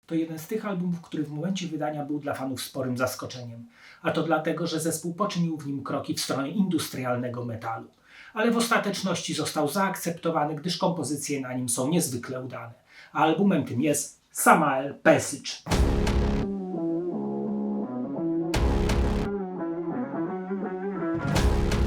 To jeden z tych albumów, który w momencie wydania był dla fanów sporym zaskoczeniem. A to dlatego, że zespół poczynił w nim kroki w stronę industrialnego metalu. Ale w ostateczności został zaakceptowany, gdyż kompozycje na nim są niezwykle udane. A albumem tym jest Samael Passage.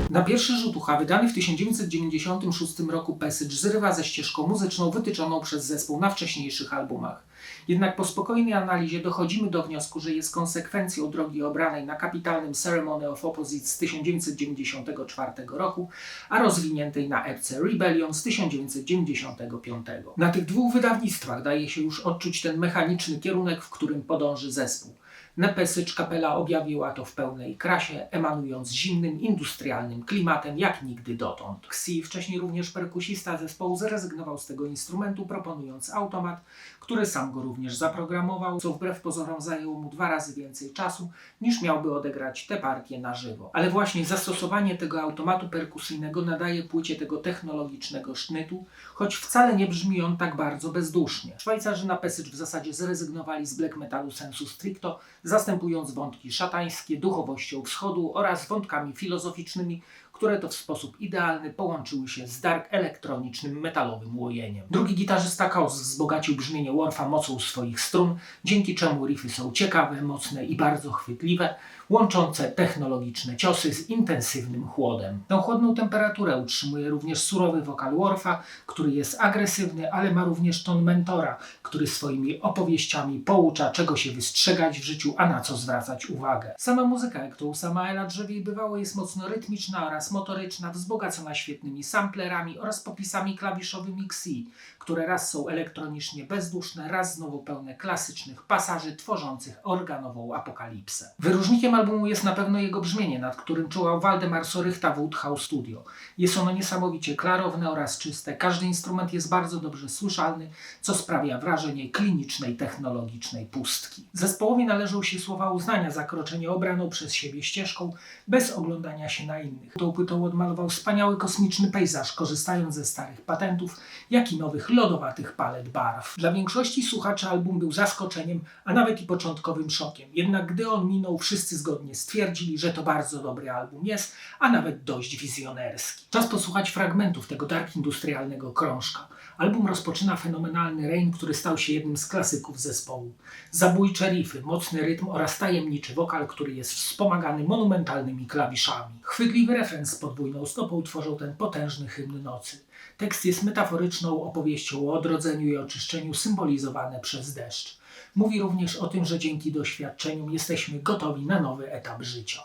Na pierwszy rzut oka wydany w 1996 roku Passage zrywa ze ścieżką muzyczną wytyczoną przez zespół na wcześniejszych albumach. Jednak po spokojnej analizie dochodzimy do wniosku, że jest konsekwencją drogi obranej na kapitalnym Ceremony of Opposites z 1994 roku, a rozwiniętej na epce Rebellion z 1995. Na tych dwóch wydawnictwach daje się już odczuć ten mechaniczny kierunek, w którym podąży zespół. Na Passage kapela objawiła to w pełnej krasie, emanując zimnym, industrialnym klimatem jak nigdy dotąd. Xi, wcześniej również perkusista zespołu, zrezygnował z tego instrumentu, proponując automat, który sam go również zaprogramował, co wbrew pozorom zajęło mu 2 razy więcej czasu, niż miałby odegrać tę partię na żywo. Ale właśnie zastosowanie tego automatu perkusyjnego nadaje płycie tego technologicznego sznytu, choć wcale nie brzmi on tak bardzo bezdusznie. Szwajcarzy na Passage w zasadzie zrezygnowali z black metalu sensu stricto, zastępując wątki szatańskie duchowością wschodu oraz wątkami filozoficznymi, które to w sposób idealny połączyły się z dark elektronicznym metalowym łojeniem. Drugi gitarzysta Chaos wzbogacił brzmienie Worfa mocą swoich strun, dzięki czemu riffy są ciekawe, mocne i bardzo chwytliwe, łączące technologiczne ciosy z intensywnym chłodem. Tę chłodną temperaturę utrzymuje również surowy wokal Worfa, który jest agresywny, ale ma również ton mentora, który swoimi opowieściami poucza, czego się wystrzegać w życiu, a na co zwracać uwagę. Sama muzyka, jak to u Samaela drzewiej bywało, jest mocno rytmiczna oraz motoryczna, wzbogacona świetnymi samplerami oraz popisami klawiszowymi Xi, które raz są elektronicznie bezduszne, raz znowu pełne klasycznych pasaży tworzących organową apokalipsę. Wyróżnikiem albumu jest na pewno jego brzmienie, nad którym czuwał Waldemar Sorychta w Woodhouse Studio. Jest ono niesamowicie klarowne oraz czyste, każdy instrument jest bardzo dobrze słyszalny, co sprawia wrażenie klinicznej, technologicznej pustki. Zespołowi należą się słowa uznania za kroczenie obraną przez siebie ścieżką, bez oglądania się na innych. Tą płytą odmalował wspaniały kosmiczny pejzaż, korzystając ze starych patentów, jak i nowych lodowatych palet barw. Dla większości słuchaczy album był zaskoczeniem, a nawet i początkowym szokiem. Jednak gdy on minął, wszyscy zgodnie stwierdzili, że to bardzo dobry album jest, a nawet dość wizjonerski. Czas posłuchać fragmentów tego dark industrialnego krążka. Album rozpoczyna fenomenalny Rain, który stał się jednym z klasyków zespołu. Zabójcze riffy, mocny rytm oraz tajemniczy wokal, który jest wspomagany monumentalnymi klawiszami. Chwytliwy refren z podwójną stopą tworzą ten potężny hymn nocy. Tekst jest metaforyczną opowieścią o odrodzeniu i oczyszczeniu symbolizowane przez deszcz. Mówi również o tym, że dzięki doświadczeniom jesteśmy gotowi na nowy etap życia.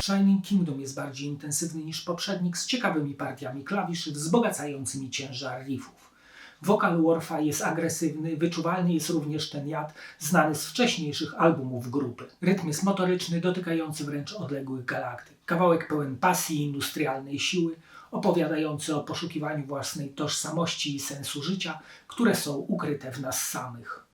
Shining Kingdom jest bardziej intensywny niż poprzednik, z ciekawymi partiami klawiszy wzbogacającymi ciężar riffów. Wokal Worfa jest agresywny, wyczuwalny jest również ten jad znany z wcześniejszych albumów grupy. Rytm jest motoryczny, dotykający wręcz odległych galaktyk. Kawałek pełen pasji i industrialnej siły, opowiadający o poszukiwaniu własnej tożsamości i sensu życia, które są ukryte w nas samych.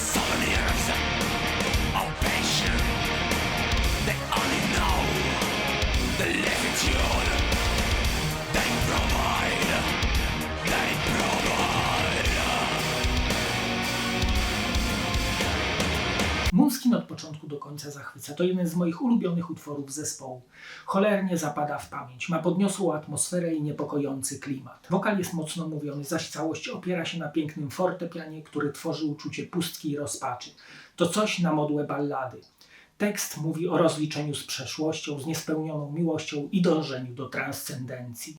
Måneskin od początku do końca zachwyca. To jeden z moich ulubionych utworów zespołu. Cholernie zapada w pamięć. Ma podniosłą atmosferę i niepokojący klimat. Wokal jest mocno mówiony, zaś całość opiera się na pięknym fortepianie, który tworzy uczucie pustki i rozpaczy. To coś na modłę ballady. Tekst mówi o rozliczeniu z przeszłością, z niespełnioną miłością i dążeniu do transcendencji.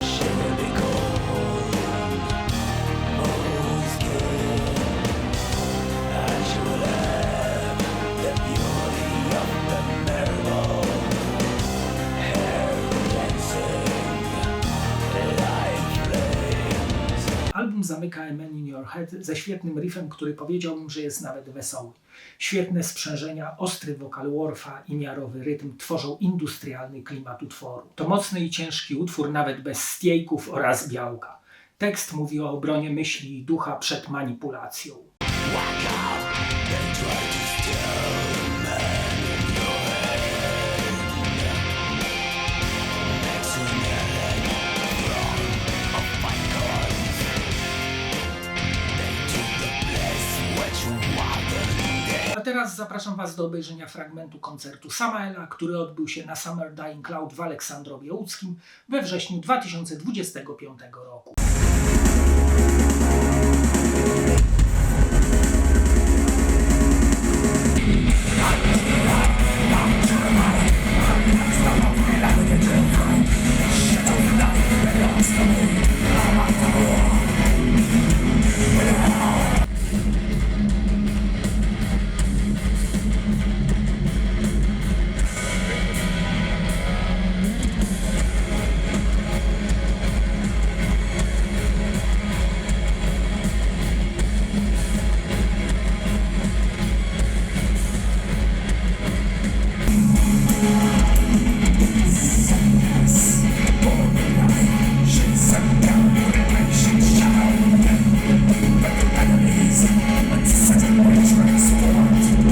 Album zamyka A Man in Your Head ze świetnym riffem, który powiedziałbym, że jest nawet wesoły. Świetne sprzężenia, ostry wokal Worfa i miarowy rytm tworzą industrialny klimat utworu. To mocny i ciężki utwór nawet bez stejków oraz białka. Tekst mówi o obronie myśli i ducha przed manipulacją. A teraz zapraszam Was do obejrzenia fragmentu koncertu Samaela, który odbył się na Summer Dying Cloud w Aleksandrowie Łódzkim we wrześniu 2025 roku.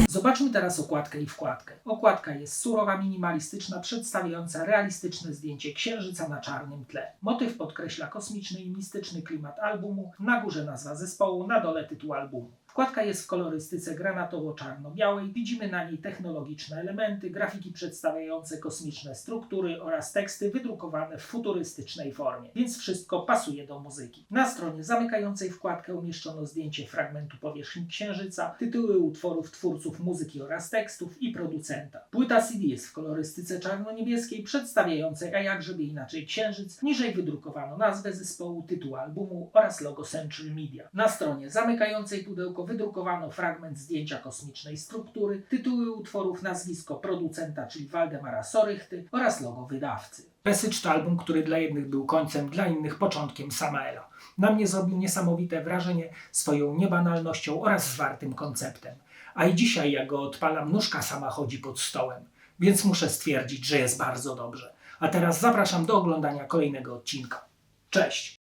Zobaczmy teraz okładkę i wkładkę. Okładka jest surowa, minimalistyczna, przedstawiająca realistyczne zdjęcie księżyca na czarnym tle. Motyw podkreśla kosmiczny i mistyczny klimat albumu, na górze nazwa zespołu, na dole tytuł albumu. Wkładka jest w kolorystyce granatowo-czarno-białej, widzimy na niej technologiczne elementy, grafiki przedstawiające kosmiczne struktury oraz teksty wydrukowane w futurystycznej formie, więc wszystko pasuje do muzyki. Na stronie zamykającej wkładkę umieszczono zdjęcie fragmentu powierzchni księżyca, tytuły utworów twórców muzyki oraz tekstów i producenta. Płyta CD jest w kolorystyce czarno-niebieskiej, przedstawiającej, a jakżeby inaczej, księżyc. Niżej wydrukowano nazwę zespołu, tytuł albumu oraz logo Century Media. Na stronie zamykającej pudełko wydrukowano fragment zdjęcia kosmicznej struktury, tytuły utworów, nazwisko producenta, czyli Waldemara Sorychty oraz logo wydawcy. Passage to album, który dla jednych był końcem, dla innych początkiem Samaela. Na mnie zrobił niesamowite wrażenie swoją niebanalnością oraz zwartym konceptem. A i dzisiaj, jak go odpalam, nóżka sama chodzi pod stołem, więc muszę stwierdzić, że jest bardzo dobrze. A teraz zapraszam do oglądania kolejnego odcinka. Cześć!